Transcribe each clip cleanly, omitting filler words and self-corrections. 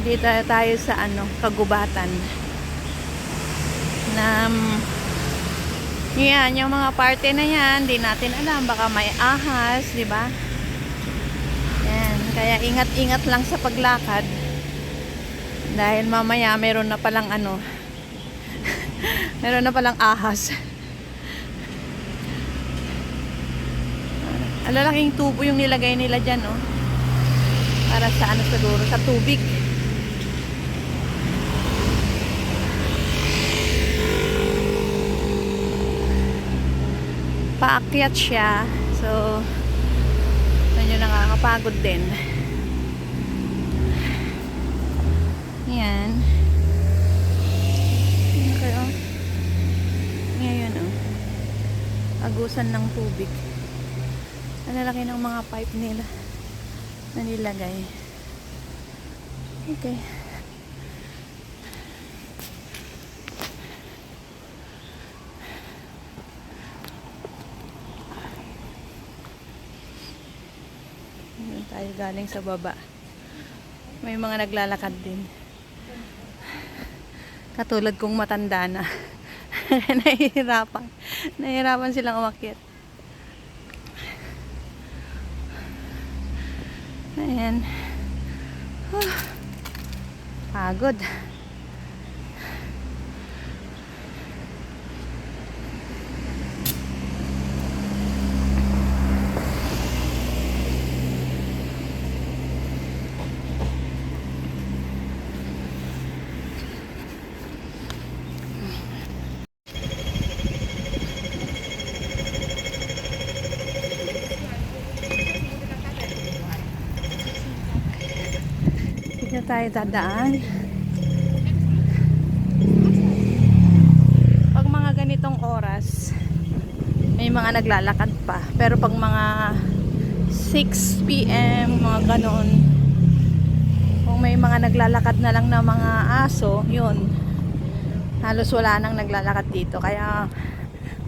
Dito tayo sa kagubatan. Na yan, yung mga parte na yan, di natin alam, baka may ahas, di ba? Yan, kaya ingat-ingat lang sa paglakad. Dahil mamaya meron na palang meron na palang ahas. Alalaking tubo yung nilagay nila dyan, oh. Para sa siguro, sa tubig. Paakyat siya. So, medyo nakakapagod din. Yan. Okay, oh. Ngayon, oh. Agusan ng tubig. Ang lalaki ng mga pipe nila na nilagay. Okay. Tayo galing sa baba. May mga naglalakad din. Katulad kong matanda na. Nahihirapan silang umakyat. Ayan. Pagod. Dito tayo dadaan. Pag mga ganitong oras, may mga naglalakad pa. Pero pag mga 6 PM, mga ganoon, kung may mga naglalakad na lang na mga aso, yun. Halos wala nang naglalakad dito. Kaya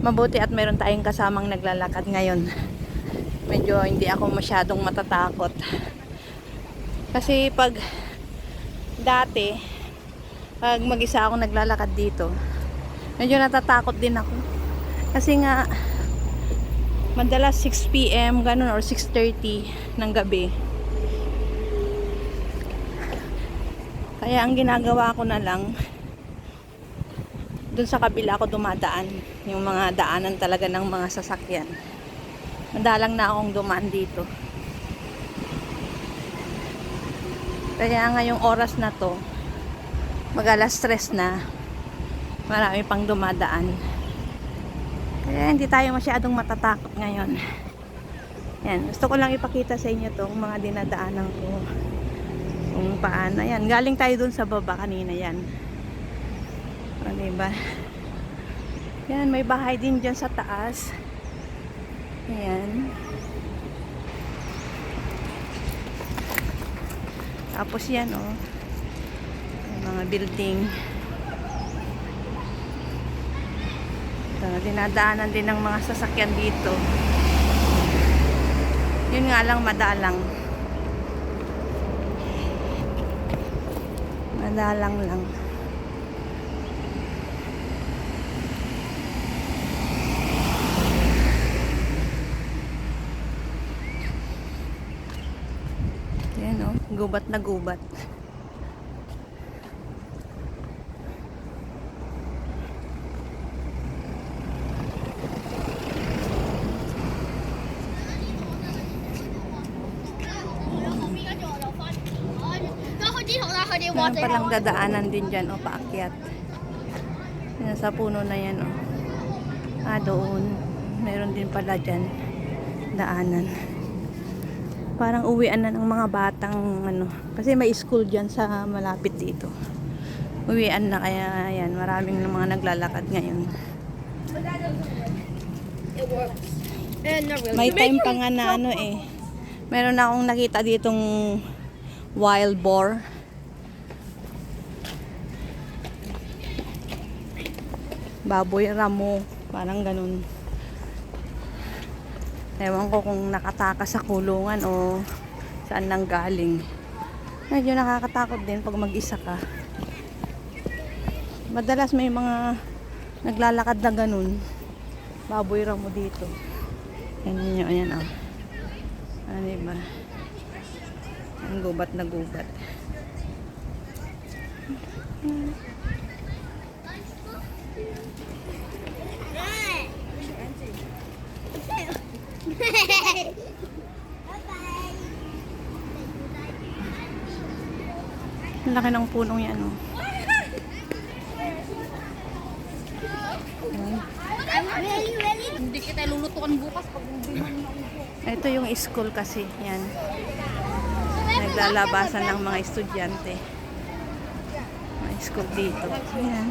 mabuti at meron tayong kasamang naglalakad ngayon. Medyo hindi ako masyadong matatakot. Kasi pag dati, pag mag-isa ako naglalakad dito, medyo natatakot din ako. Kasi nga, madalas 6 PM, ganun, or 6:30 ng gabi. Kaya ang ginagawa ko na lang, dun sa kabila ako dumadaan. Yung mga daanan talaga ng mga sasakyan. Madalang na akong dumaan dito. Kaya ngayong oras na to, mag-alas 3 na, marami pang dumadaan. Kaya hindi tayo masyadong matatakot ngayon. Yan, gusto ko lang ipakita sa inyo tong mga dinadaanan ko. Kung paano. Yan, galing tayo dun sa baba kanina yan. O, diba? Yan, may bahay din dyan sa taas. Ayan. Tapos yan, oh. May mga building. So, dinadaanan din ng mga sasakyan dito. Yun nga lang, madalang. Madalang lang. Yan, oh, gubat na gubat. Meron palang dadaanan din dyan, o, paakyat. Yan, sa puno na yan, o. Doon. Meron din pala dyan daanan. Parang uwian na ng mga batang kasi may school dyan sa malapit dito. Uwian na, kaya yan, maraming mga naglalakad ngayon. May time pa nga na meron na akong nakita ditong wild boar. Baboy ramo, parang ganun. Ewan ko kung nakatakas sa kulungan o saan nang galing. Medyo nakakatakot din pag mag-isa ka. Madalas may mga naglalakad na ganun. Baboy raw mo dito. Ayan yun, ayan oh. Ano diba? Ang gubat na gubat. Ang laki ng punong yan oh. Hindi kita lulutukan bukas pag hindi mo Ito yung school kasi. Yan. Naglalabasan ng mga estudyante. Mga school dito. Ayan.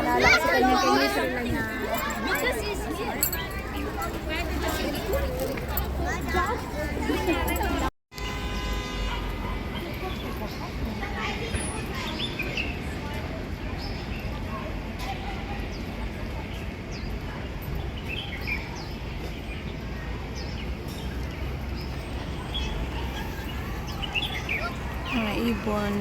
naalala kasi kanya kay Mr. na Mga ibon.